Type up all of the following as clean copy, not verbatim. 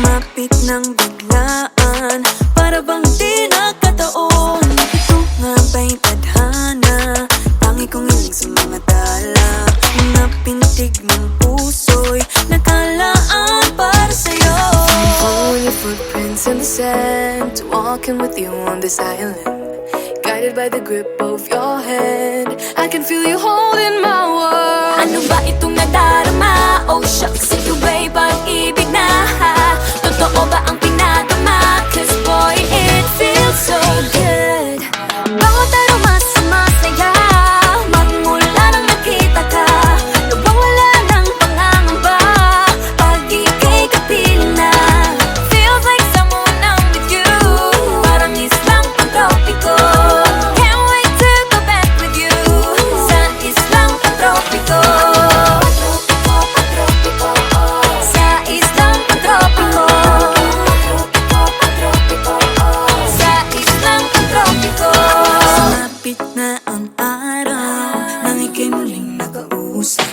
Lumapit ng biglaan, para bang di nakataon. Ito nga ba'y tadhana? Tangi kong hiling sa mga tala. Mga pintig ng puso'y nakalaan para sa'yo. Following your footprints in the sand, walking with you on this island, guided by the grip of your hand. I can feel you holding my world. Ano ba itong nadarama? Oh shucks, ito ba'y pag-ibig na? Totoo ba ang pinadama? Cause boy, it feels so good. Bawat araw mas masaya, magmula nang nakita ka. Nawawala ng pangangamba pag ika'y kapiling na. Feels like someone I'm with you, parang islang pantropiko. Can't wait to go back with you sa islang pantropiko. Sa islang pantropiko. Sa islang pantropiko. Sumapit na ang araw nang ika'y muling nakausap.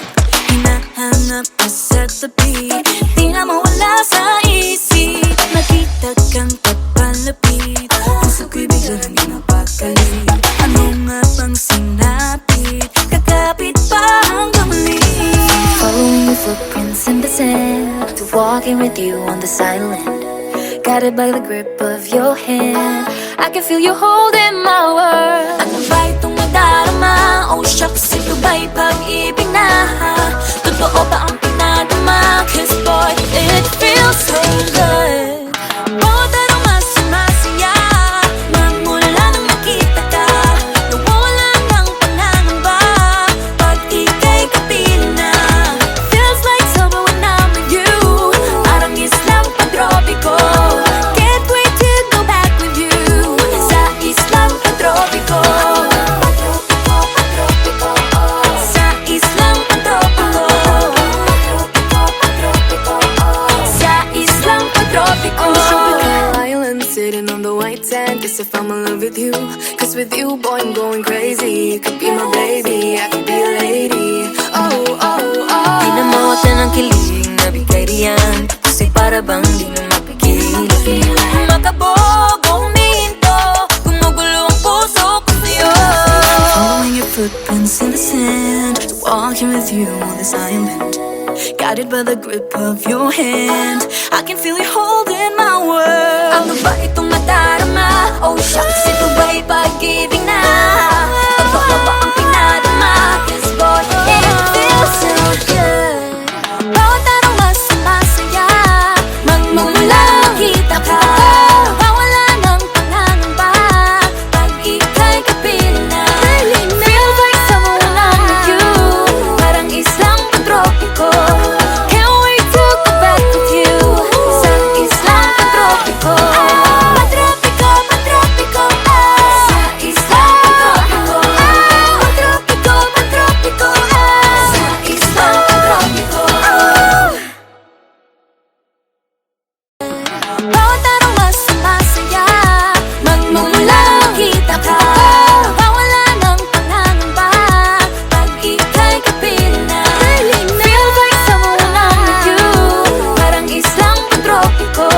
Hinahanap ka sa tabi, di na mawala sa isip. Nakita kang papalapit, puso ko'y bigla nang napakali. Ano nga bang sinapit? Kakapit pa hanggang muli. Following your footprints in the sand, to walking with you on this island, guided by the grip of your hand. I can feel you holding my world. Ano ba itong nadarama? Oh shucks, ito ba'y pag-ibig na? Totoo ba ang pinadama? Cause boy, it feels so good. Bawat araw mas masaya, magmula nang makita ka. Nawawala ng pangangamba pag ika'y kapiling na. Feels like summer when I'm with you, parang islang pantropiko. Can't wait to go back with you sa islang pantropiko. Sa islang pantropiko. Sa islang pantropiko. On the tropical island, sitting on the white sand. Guess if I'm in love with you, cause with you, boy, I'm going crazy. You could be my baby, I could be a lady. Oh, oh, oh. Di na mawata ng kilig na bigay riyan, kasi para bang di na mapigil. Makabog o huminto, gumugulo ang puso ko sa'yo. Following your footprints in the sand, walking with you on this island, guided by the grip of your hand. I can feel you holding my world. Ano ba itong nadarama? Oh shucks, ito ba'y pag-ibig na? Totoo ba ang pinadama? Cause boy, it feels so good. Bawat araw mas masaya, magmumula makita ka. Nawawala ng pangangamba pag ika'y kapiling na. Feels like someone I'm with you, parang islang pantropiko. Can't wait to go back with you sa islang pantropiko. Pantropiko, pantropiko, sa islang pantropiko. Pantropiko, pantropiko, sa islang pantropiko. Bawat araw mas masaya, magmumula makita ka. Nawawala ng pangangamba pag ika'y kapiling na. Feels like someone I'm with you, parang islang pantropiko.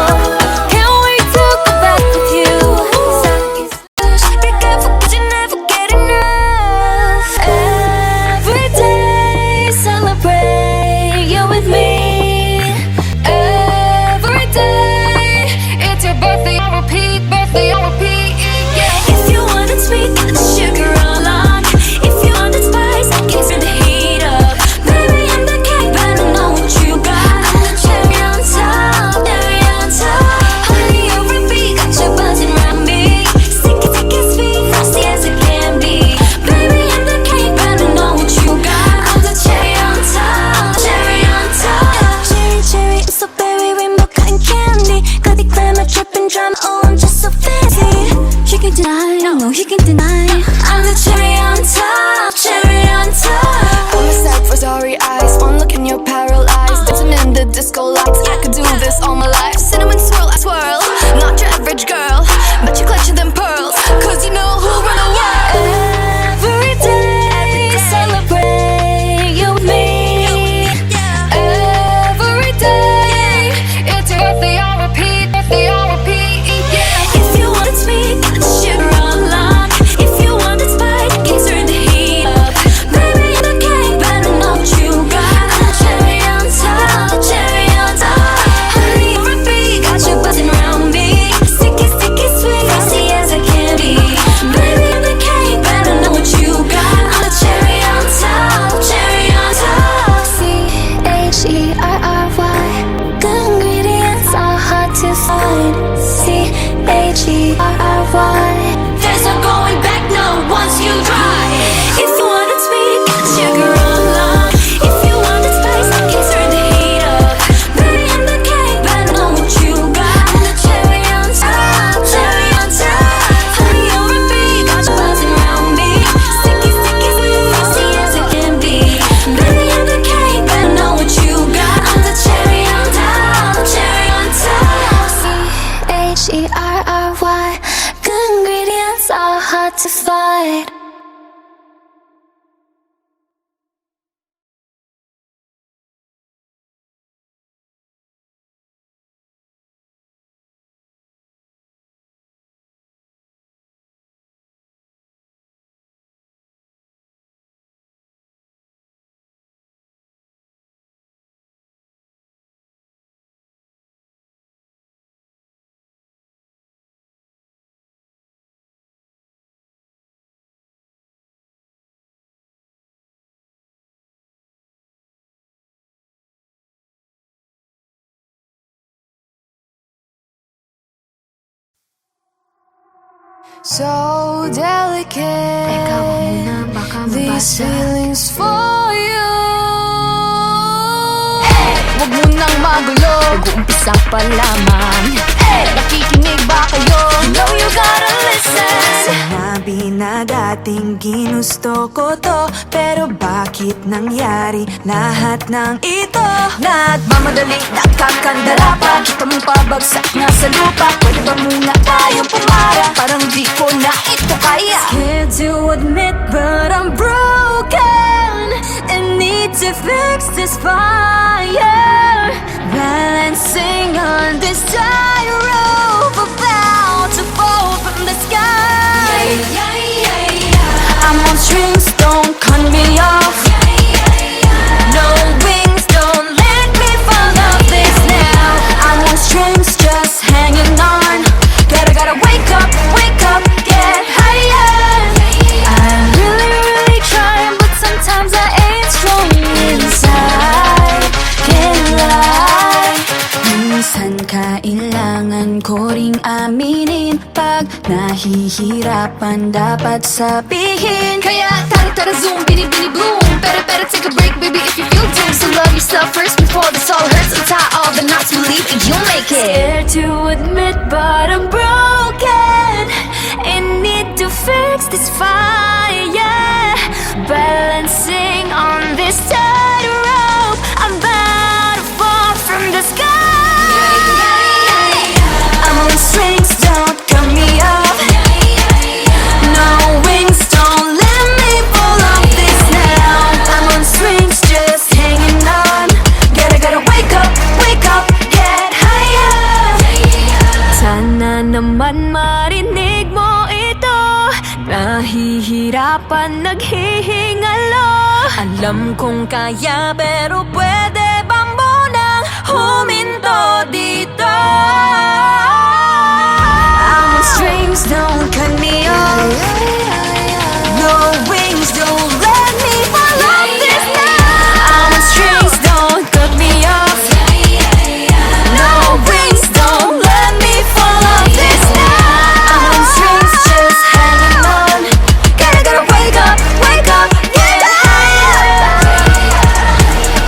Can't wait to go back with you sa islang. Be careful 'cause you never get enough. Every day celebrate you with me. Every day it's your birthday on repeat, birthday on repeat. Yeah. If you want it sweet, sugar along. If you want it spice, kiss the heat up. Baby, I'm the cake, but I know what you got. I'm the cherry on top, cherry on top. H-E-R-R-Y. There's no going back, no, once you try. If you want it sweet, got sugar online. If you want it spice, can turn the heat up. Baby, I'm the cake, but I know what you got. I'm the cherry on top, cherry on top. Honey, you're a bee, got you buzzing around me. Sticky, sticky, sweet, frosty as it can be. Baby, I'm the cake, but I know what you got. I'm the cherry on top, cherry on top. H-E-R-R-Y. Good ingredients are hard to find. So delicate, Ikaw muna, baka these mabasa. feelings for you. Huwag mo nang magulo, nag-uumpisa pa lamang. Nakikinig ba kayo? You know you gotta listen. Sinabi na dating ginusto ko to, pero bakit nangyari lahat ng ito? Nagmamadali, nakakandala pa. Kita mong pabagsak na sa lupa. Pwede ba muna tayong pumara? Parang di ko na ito kaya. Scared to admit, but I'm broken and need to fix this fire. Balancing on this tightrope, about to fall from the sky. I'm on strings, don't cut me off. No wings, don't let me fall off this now. I'm on strings, just hanging on. Gotta wake up, get higher. I'm really trying, but sometimes I ain't strong inside. Can't lie. Minsan kailangan ko ring aminin, pag nahihirapan dapat sabihin. Kaya tara zoom, bini bloom. Better take a break, baby, if you feel doomed. So love yourself first before this all hurts. Untie all the knots, believe you'll make it. Scared to admit, but I'm broken and need to fix this fire. Balancing on this tightrope, I'm about to fall from the sky. I'm on strings, don't cut me off. No wings, don't let me fall off this now. I'm on strings, just hanging on. Gotta wake up, get higher. Sana naman marinig mo ito. Nahihirapan, naghihingalo. Alam kong kaya, pero pwede bang munang huminto dito? I'm on strings, don't cut me off. No wings, don't let me fall off this now. I'm on strings, don't cut me off. No wings, don't let me fall off this now. I'm on strings, just hanging on. Gotta wake up, get higher.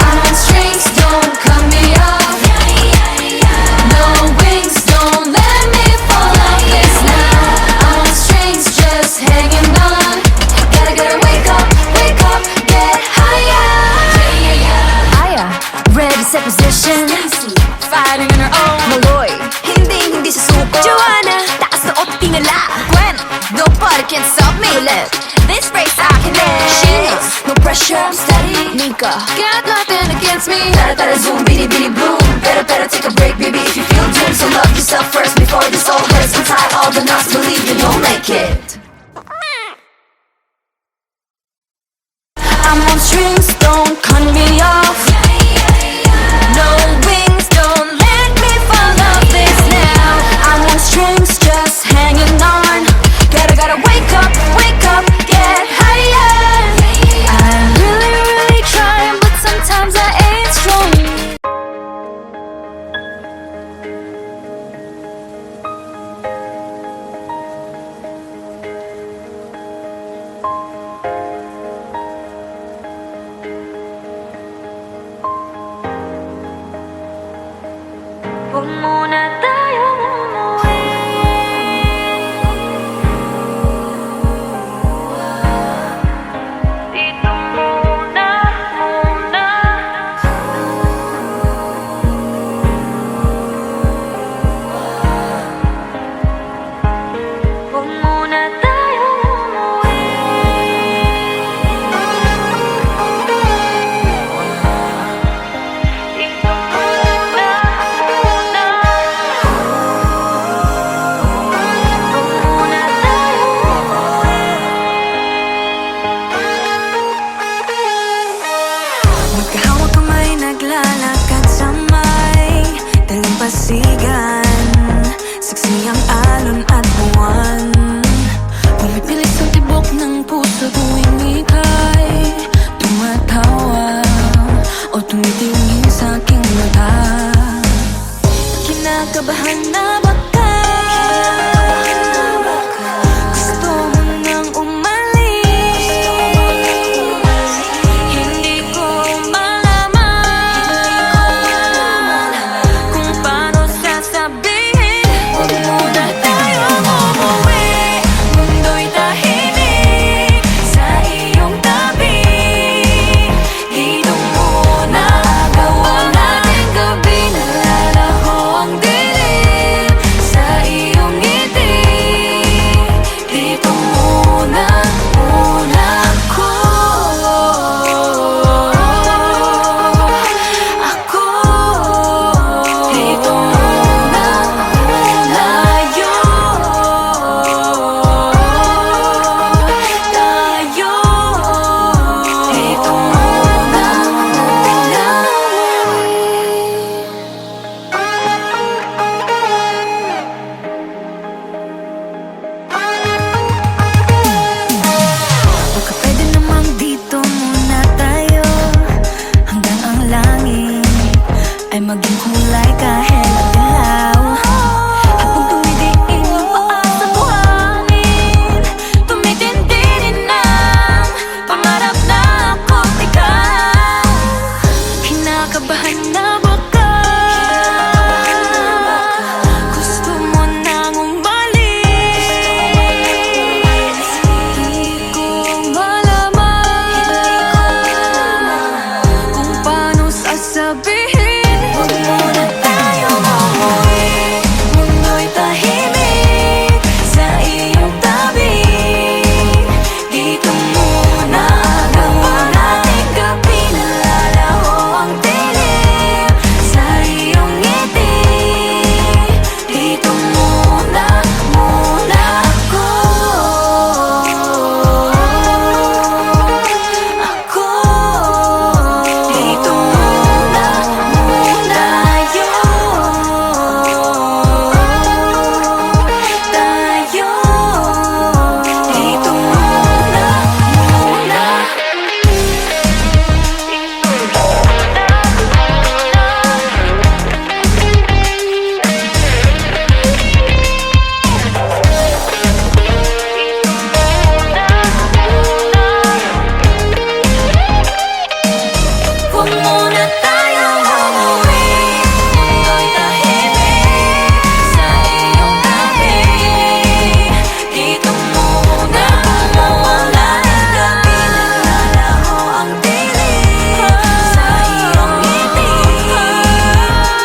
I'm on strings, don't cut me off. No wings, don't let me fall off this now. I'm on strings, just hanging on. Gotta wake up, get higher. Aya, ready, set position. Fighting on her own. Maloy, hindi susuko. Joanna, taas na o tingala. Gwen, nobody can stop me. Left, this race I can live. Sheena, no pressure, I'm steady. Nika, got nothing against me. Tara zoom, bini bloom. Better take a break, baby, if you feel doomed. So love yourself first before this all hurts. Untie all the knots, believe you'll make it. I'm on strings, don't cut me off. No wings, don't let me fall off this now. I'm on strings, just hanging on. Gotta wake up, get higher. I'm really trying, but sometimes I ain't strong. kaibigan, saksi ang alon at buwan. Pumipilit sa tibok ng puso tuwing ika'y tumatawa o tumitingin sa aking mata. Kinakabahan na ba ka? Gusto mo nang umalis? Hindi ko malaman kung paano sasabihin. Huwag muna tayong umuwi, mundo'y tahimik sa iyong tabi. Dito muna gawa natin gabi, nalalaho ang dilim sa iyong ngiti. Dito muna, muna ako. Dito muna, muna tayo. Dito muna, baka pwede namang dito muna tayo hanggang ang langit ay maging kulay kahit madilaw. Habang tumidiin ang paa sa buhangin, tumitindi rin ang pangarap na ako't ikaw. Kinakabahan na ba ka? Gusto mo nang umalis? Hindi ko malaman kung paano sasabihin. Huwag muna tayong umuwi, mundo'y tahimik sa iyong tabi. Dito muna gawa natin gabi, nalalaho ang dilim sa iyong ngiti. Dito muna, muna ako. Dito muna, muna tayo. Dito muna, muna. Huwag muna tayong umuwi, mundo'y tahimik sa iyong tabi. Dito muna mawala ang gabi, nalalaho ang dilim sa iyong ngiti.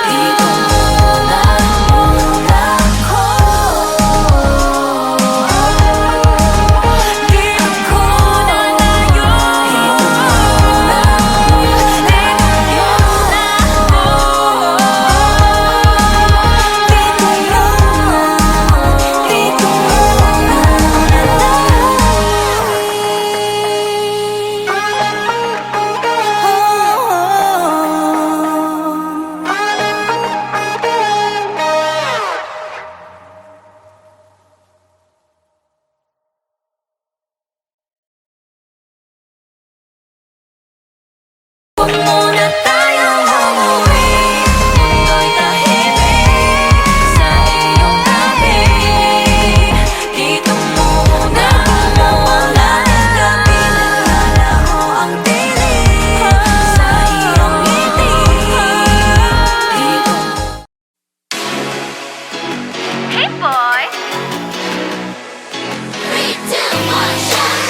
Dito muna, muna ako. Dito muna tayo. Huwag muna tayong umuwi, mundo'y tahimik sa iyong tabi. Dito muna mawala ang gabi, nalalaho ang dilim sa iyong ngiti. Dito. Hey boy! 3, 2, 1, shot!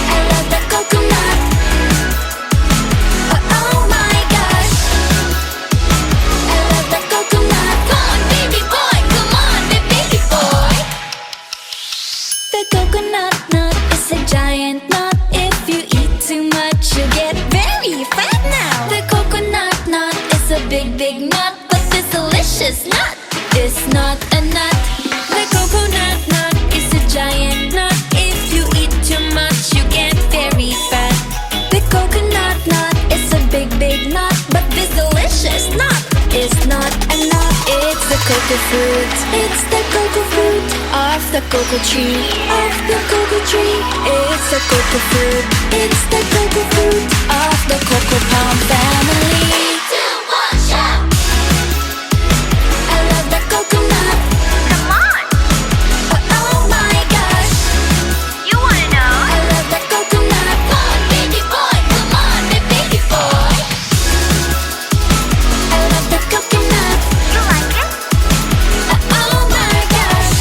I love the coconut. Oh my gosh, I love the coconut. Come on, baby boy, come on, baby boy. The coconut nut is a giant nut. If you eat too much, you get very fat now. The coconut nut is a big nut, but this delicious nut is not a nut. The coconut nut is a giant nut. If you eat too much, you get very fat. The coconut nut is a big nut, but this delicious nut is not a cocoa fruit. It's the cocoa fruit of the cocoa tree. Of the cocoa tree. It's the cocoa fruit. It's the cocoa fruit of the cocoa palm family. 2, 1, shout! I love the coconut. Come on! Oh my gosh. You wanna know? I love the coconut. Come on, baby boy! Come on, baby boy! I love the coconut. You like it? Oh my gosh.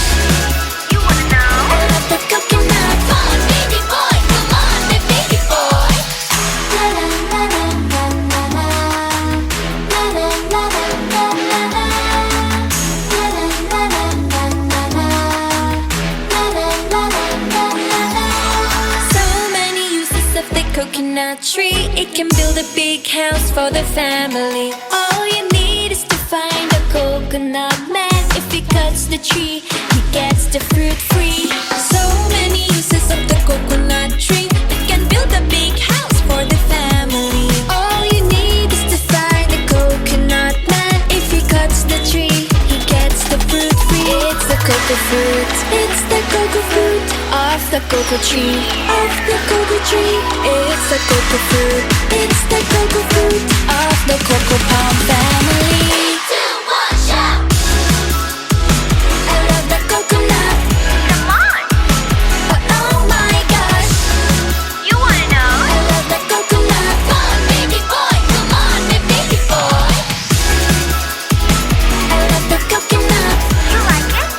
You wanna know? I love the coconut. Come on, baby boy! Come on, baby boy! La la la la la la la. La la la la la la la. La la la la la la la. La la la la la la. So many uses of the coconut tree. It can build a big house for the family. All you need is to find a coconut man. If he cuts the tree, he gets the fruit free. So many uses of the coconut tree. It can build a big house for the family. All you need is to find a coconut man. If he cuts the tree, he gets the fruit free. It's the cocoa fruit. It's the cocoa fruit of the cocoa tree. Of the cocoa tree. It's the cocoa fruit. It's the cocoa fruit of the cocoa palm family. 2, 1, shout! I love the coconut. Come on! Oh my gosh. You wanna know? I love the coconut. Come on, baby boy! Come on, baby boy! I love the coconut. You like it?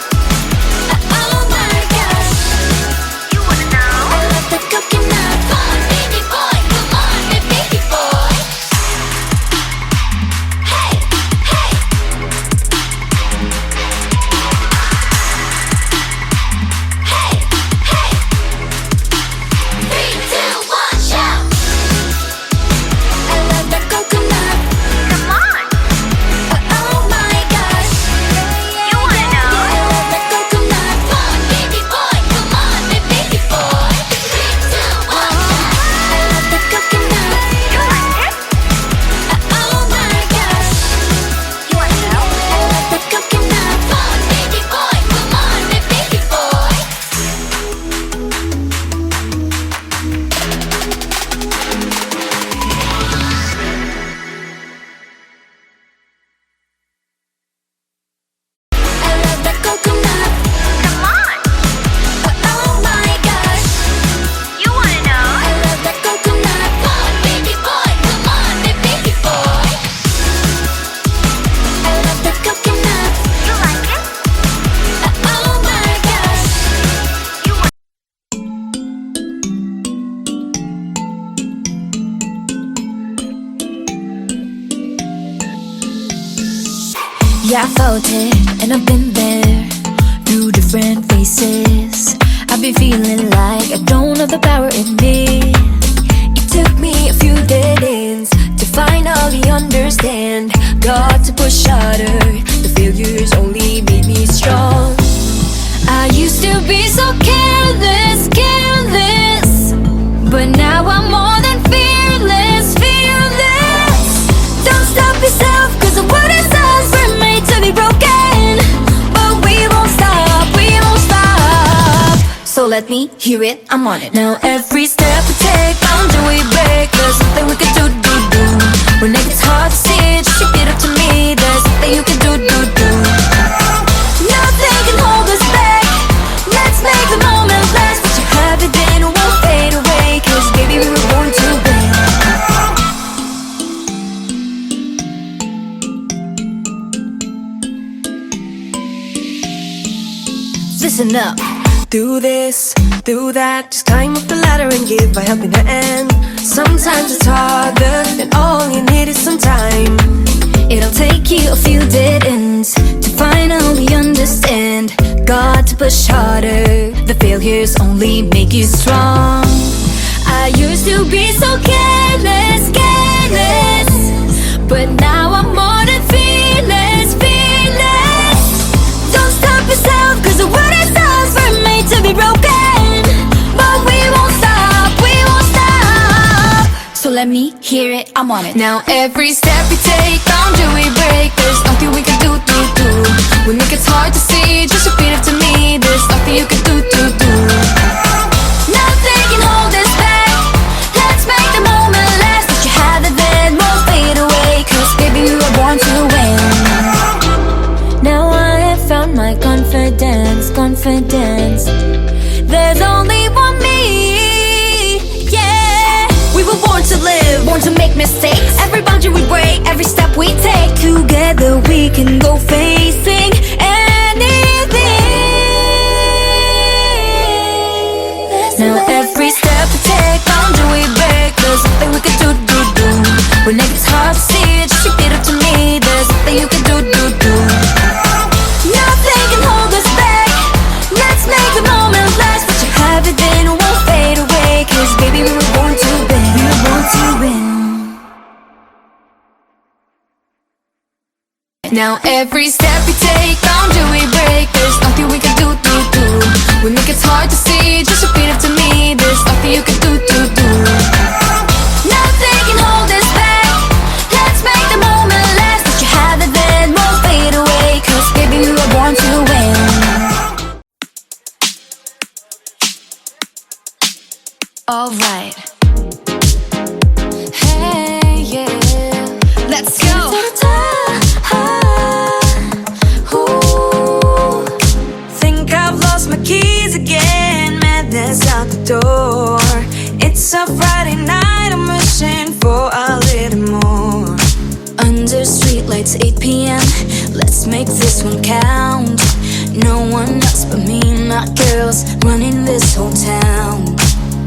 Oh my gosh. You wanna know? I love the coconut. Come on, baby boy! Come on, baby boy! Hey! Hey! Hey! Hey! 3, 2, 1, shout! I love the coconut. Come on! Oh my gosh. You wanna know? I love the coconut. Come on, baby boy! Come on, baby boy! 3, 2, 1, shout! I love the coconut. You like it? Oh my gosh. You wanna know? I love the coconut. Come on, baby boy! Come on, baby boy! I love the coconut. Come on! Oh my gosh. You wanna know? I love the coconut. Come on, baby boy! Come on, baby boy! I love the coconut. You like it? Oh my gosh. You wanna Yeah, I felt it, and I've been there through different phases. I've been feeling like I don't have the power in me. It took me a few dead ends to finally understand. Got to push harder, the failures only made me strong. I used to be so careless, careless, but now I'm more than fearless, fearless. Don't stop yourself, cause the world is us, we're made to be broken. But we won't stop, we won't stop. So let me hear it, I'm on it. Now every step we take, boundary we break. There's something we can do. When it gets hard to see, just shake it up to me. There's something you can do. Nothing can hold us back. Let's make the moment last. What you have it then won't fade away. Cause baby we were born to win. Listen up. Do this, do that, just climb up the ladder and give a helping hand. Sometimes it's harder, and all you need is some time. It'll take you a few dead ends to finally understand. Got to push harder, the failures only make you strong. I used to be so careless, careless, but now I'm more than fearless, fearless. Don't stop yourself, cause the world is ours, we're made to be broken. But we won't stop, we won't stop. So let me hear it, I'm on it. Now every step we take, boundary we break. There's nothing we can do. When the confidence. There's only one me, yeah. We were born to live, born to make mistakes. Every boundary we break, every step we take. Together we can go facing anything. Now every step we take, boundary we break. There's nothing we can do. When it gets hard to see, just repeat it to me. There's nothing you can do. Nothing can hold us back. Let's make the moment last. What you have it then won't fade away. 'Cause baby we were born to win. We were born to win. Now every step we take, boundary we break. There's nothing we can do. When it gets hard to see, just repeat it to me. There's nothing you can do. Nothing can hold us back. Let's make the moment last. What you have it then won't fade away. 'Cause baby we were born to win. Alright. Hey, yeah. Let's go. Think I've lost my keys again. Madness out the door. It's a Friday night, I'm wishing for a little more. Under streetlights, 8 p.m. Let's make this one count. No one else but me and my girls running this whole town.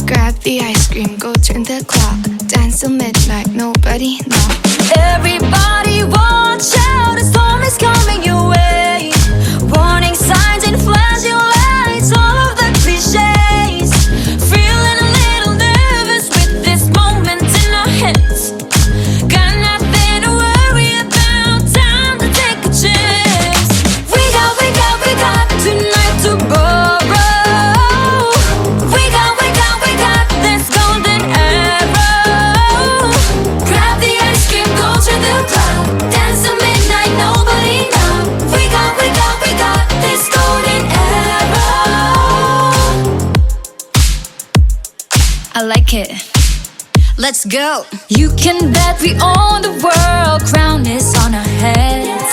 Grab the ice cream, go turn the clock. Dance till midnight, nobody knock. Everybody watch out, a storm is coming your way. Warning signs and flashing lights, all of the cliches. Feeling a little nervous with this moment in our hands. Got nothing to worry about, time to take a chance. We got tonight to borrow. We got this golden arrow. Grab the ice cream, go to the club. Dance till midnight, nobody know. We got this golden arrow. I like it. Let's go. You can bet we own the world. Crown is on our heads.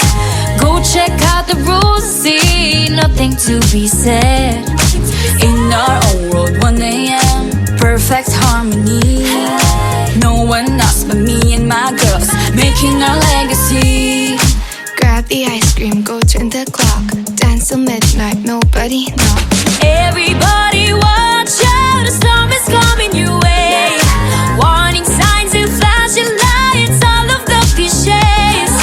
Go check out the rules and see nothing to be said. In our own world, 1 a.m. Perfect harmony. No one else but me and my girls making our legacy. Grab the ice cream, go turn the clock. Dance till midnight, nobody knock. Everybody watch out, a storm is coming your way. Warning signs and flashing lights, all of the cliches.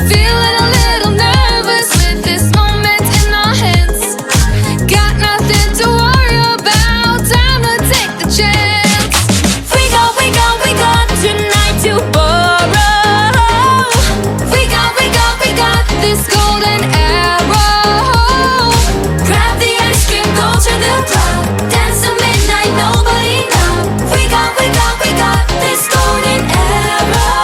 Feeling a little nervous with this moment in our hands. Got nothing to worry about, time to take the chance. We got tonight to borrow. We got This golden arrow. grab the ice cream, go to the club. Dance till midnight, nobody know. We got this golden arrow.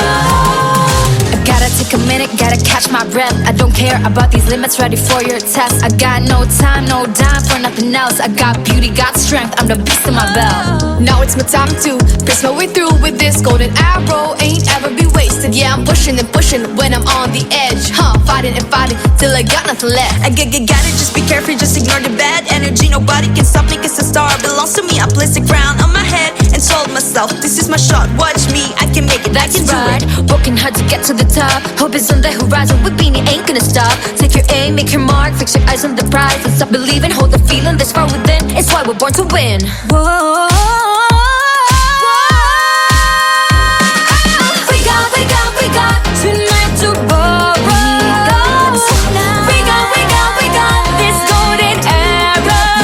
I gotta take a minute, gotta catch my breath. I don't care about these limits, ready for your test. I got no time, no dime for nothing else. I got beauty, got strength, I'm the beast in my belt. Now it's my time to press my way through with this golden arrow. Ain't ever be wasted. Yeah, I'm pushing and pushing when I'm on the edge. Fighting and fighting till I got nothing left. I got it, just be careful, just ignore the bad energy. Nobody can stop me, 'cause the star belongs to me. I placed a crown on my head and told myself, this is my shot, watch me, I can make it, I can do Right, it. working hard to get to the top. Hope is on the horizon, with Beanie ain't gonna stop. Take your aim, make your mark, fix your eyes on the prize. And stop believing, hold the feeling that's far within. It's why we're born to win. Whoa. We got tonight to borrow. We got this golden arrow.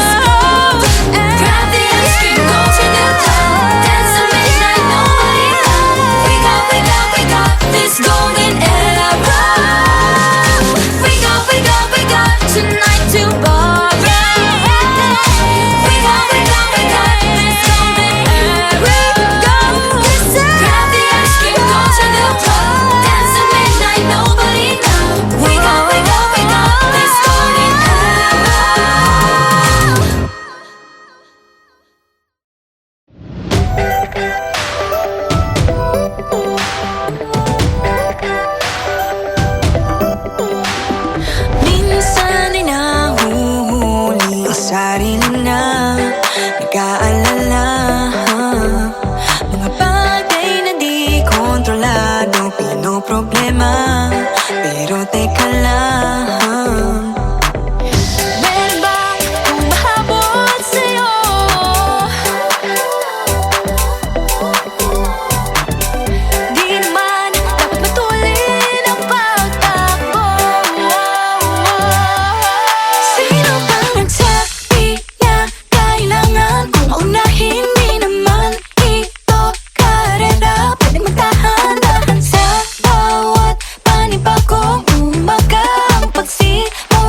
Grab the ice cream, go to the club. Dance till midnight, nobody know. We got this golden arrow. We got tonight to borrow. We got this nag-aalala. Mga bagay na di kontrolado, pinoproblema. Pero teka lang, meron bang humahabol sa'yo? Di naman dapat matulin ang pagtakbo. Sino bang nagsabi na kailangan kong maunahin? Di naman ito karera, pwedeng magtahan-tahan sa bawat panibagong umaga. Ang pagsimula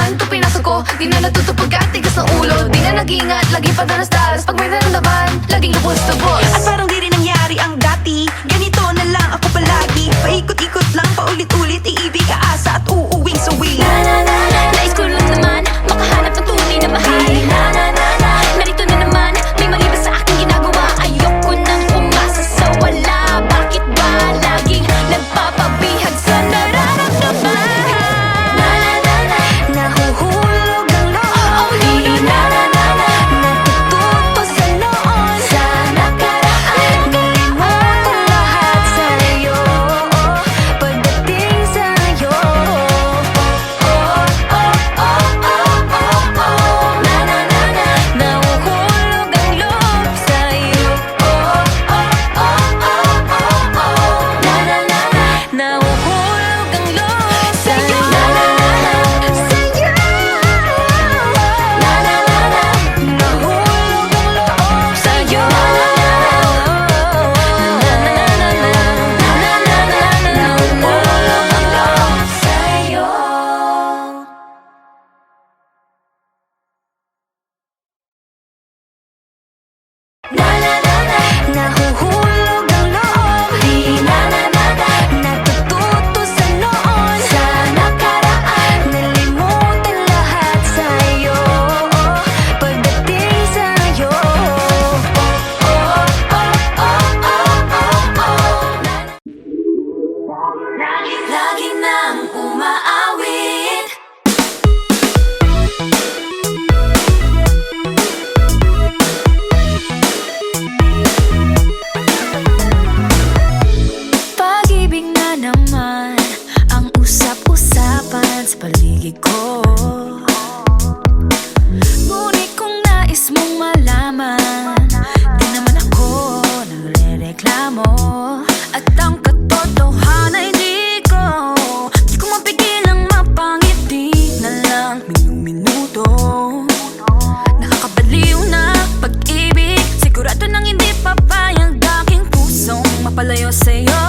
naman ito pinasok ko. Di na natuto pagkatigas ng ulo. Di na nag-ingat, lagi pa danas-danas. Pag may naramdaman, laging lubos-tubos. At parang di rin nangyari ang dati. Ganito na lang ako palagi. Paikot-ikot lang, paulit-ulit. Iibig, aasa at uuwing sawi. Nais ko lang naman makahanap ng tunay na mahal. Narito na naman, may mali ba sa aking ginagawa? Ayoko nang umasa sa wala. Bakit ba laging nagpapabihag sa nararamdaman? Nahuhulog ang loob. Natututo sa noon. Sa nakaraan, nalimutan lahat sa'yo. Pagdating sa'yo, nahuhulog ang loob sa'yo. Nahuhulog ang loob sa'yo. Nahuhulog ang loob sa'yo. Nahuhulog ang loob sa'yo. Nahuhulog ang loob. Natututo sa noon. Sa nakaraan, nalimutan lahat sa'yo. Pagdating sa'yo, lagi nang umaawit. Pag-ibig na naman ang usap-usapan sa paligid ko. Ngunit kung nais mong malaman, di naman ako nagre-reklamo. At ang katotohanan ay di ko mapigilang mapangiti na lang minuto. Nakakabaliw na pag-ibig, sigurado nang hindi papayag aking pusong mapalayo sa'yo.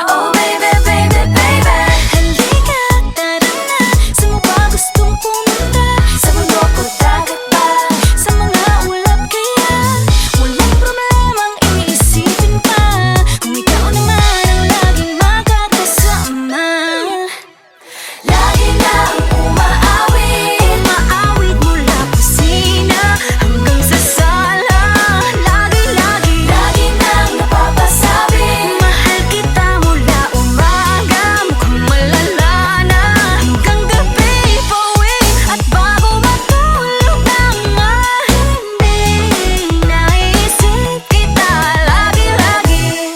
Oh baby, baby, baby, halika, tara na. Saan mo ba gustong pumunta? Sa mundo ko, dagat ba? Sa mga ulap kaya? Walang problemang iniisipin pa. Kung ikaw naman ang laging makakasama. Lagi nang umaawit mula kusina hanggang sa sala. Lagi nang napapasabi, mahal kita mula umaga, mukhang malala na hanggang gabi. Pauwi at bago matulog nang mahimbing, naisip kita lagi-lagi.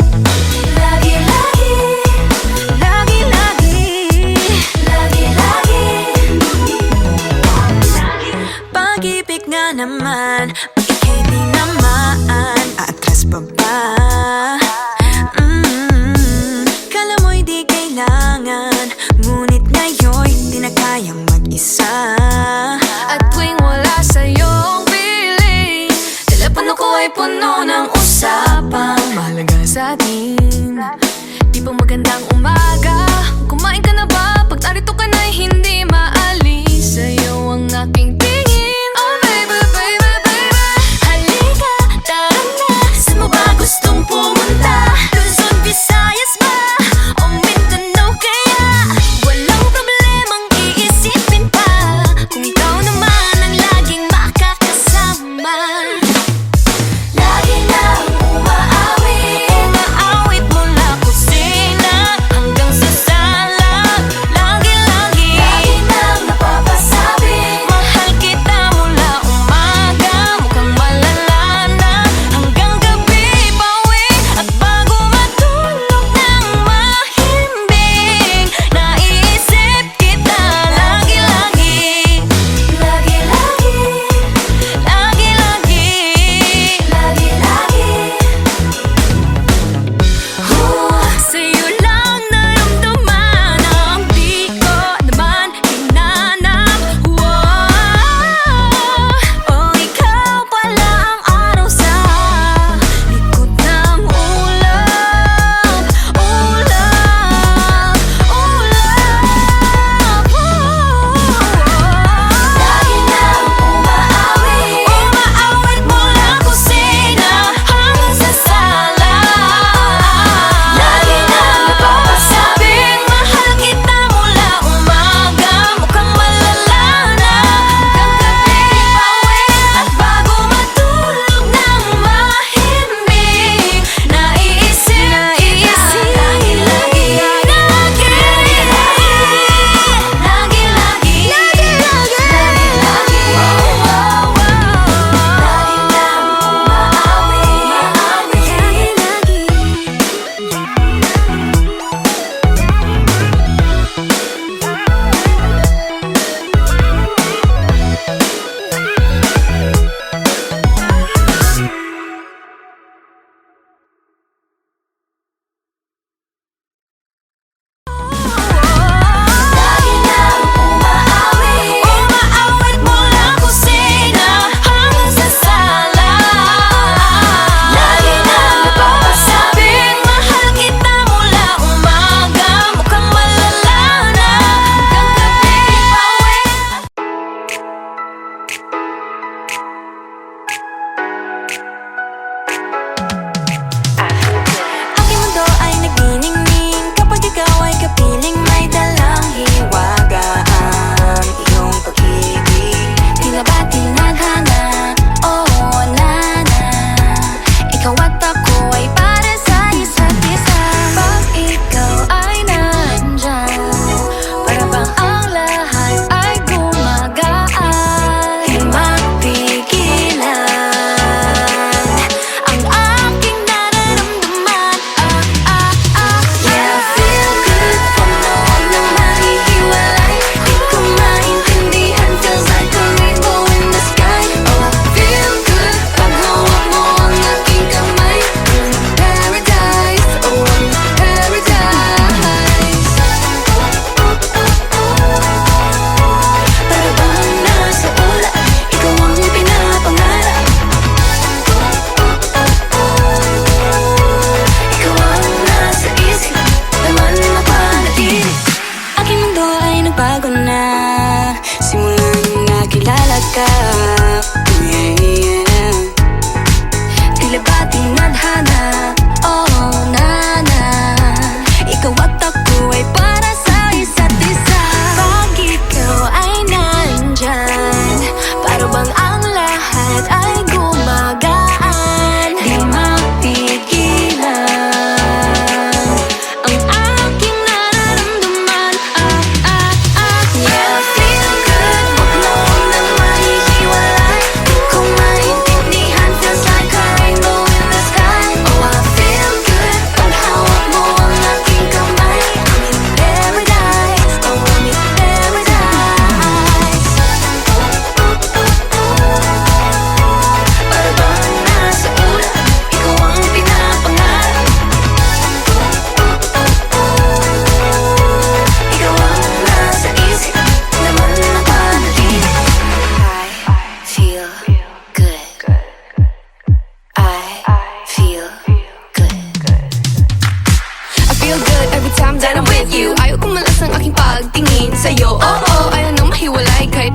Pag-ibig nga naman, pag ika'y di naman aatras pa ba? Kala mo'y di kailangan, ngunit ngayon'y di na kayang mag-isa. At tuwing wala sa'yong piling, telepono ko ay puno ng usapang mahalaga sa atin. Di ba magandang umaga? Kumain ka na ba? Pag narito ka na'y hindi maalis sa'yo ang aking tingin. Oh baby, baby, baby, halika, tara na. Saan mo ba gustong pumunta? Luzon, Visayas ba? O Mindanao kaya? Walang problemang iisipin pa. Kung ikaw naman ang laging makakasama. Lagi nang umaawit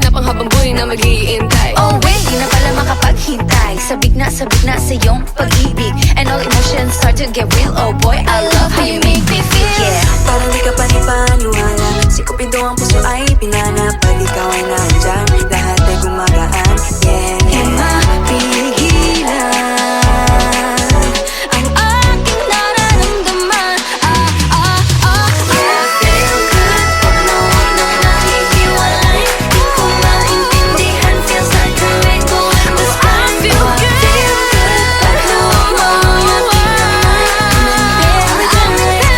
hanap ang habang buhay na mag-iintay. Oh wait, di na pala makapaghintay. Sabik na sa iyong pag-ibig, and all emotions start to get real. Oh boy, I love how you make me feel. Yeah. Parang di ka panipaniwala. Sikupin daw ang puso ay pinanap. Pag ikaw ay nandyan, lahat ay gumagaan. Yeah, Di mapigilan ang aking nararamdaman. yeah, feel good. Pag nawag na nahihiwalay. Di ko maintindihan, feels like a rainbow in the sky. feel good. Feel good. Pag nawag mo yung aking kamay. Very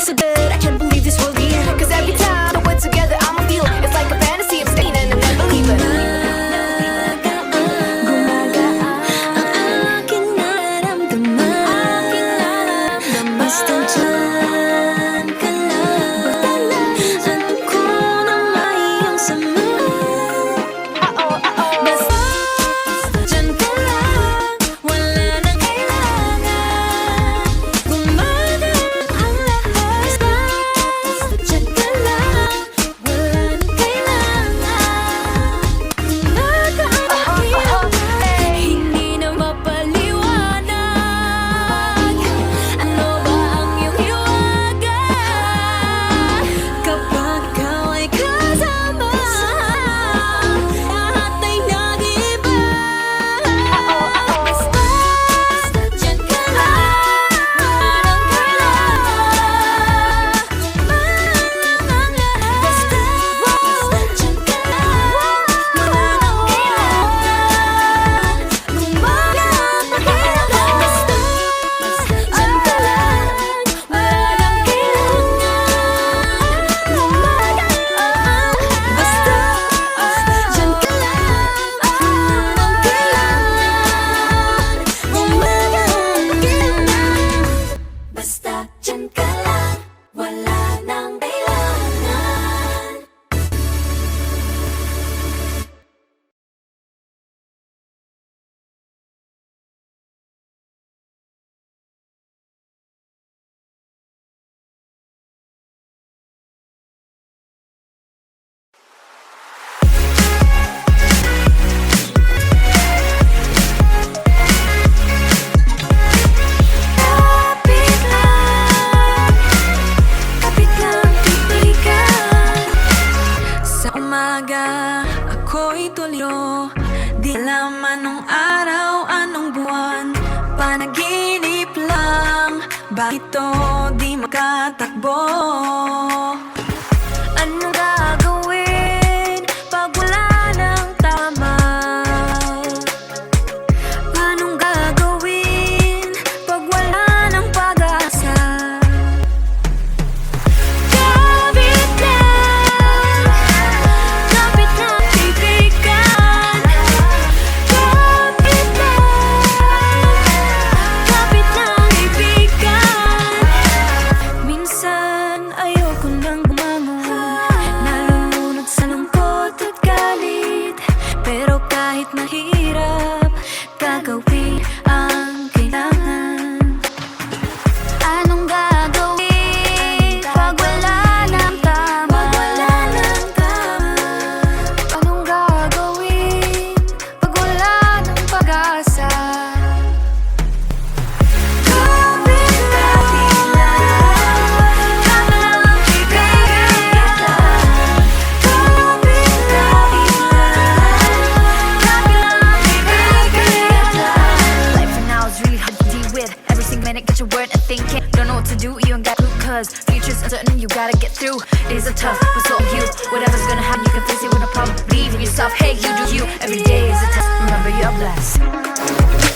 so good, I can't believe this will be it. Cause every time that we're together, I'ma feel it. It's like a fantasy, I'm staying and I'm never leaving. Ang aking nararamdaman Basta dyan ka lang Alam ko na may iyong sama Basta dyan ka lang Wala nang kailangan Gumagaan ang lahat Basta dyan ka lang Wala nang kailangan Gumagaan ang lahat Hindi na mapaliwanag Ano ba ang iyong hiwaga Kapag ikaw ay kasama Lahat ay nag-iba Basta dyan ka lang Wala nang kailangan Gumagaan ang lahat Basta dyan ka lang Wala nang kailangan Gumagaan ang lahat Basta dyan ka lang Wala nang kailangan Gumagaan Basta dyan ka lang Wala nang kailangan Gumagaan Basta dyan ka lang Wala nang kailangan titigan Sa umaga, ako'y tuliro Di alam anong araw, anong buwan Panaginip lang Bakit to di makatakbo? Anong gagawin pag wala ng tama? Anong gagawin pag wala ng pag-asa? Kapit lang, kaibigan. Kapit lang, kaibigan. Minsan ayoko nang bumangon Nalulunod sa lungkot at galit Pero kahit mahirap Gagawin ang kailangan Anong gagawin pag wala ng tama? Anong gagawin pag wala ng pag-asa? Kapit lang, Life for now is really hard to deal with. Every single minute, get your word and thinking. Don't know what to do, you ain't got a clue. Cause future's uncertain, you gotta get through. Days are tough, but so are you. Whatever's gonna happen, you can face it with no problem. Believe in yourself, hey, you do you. Every day is a test, remember you're blessed.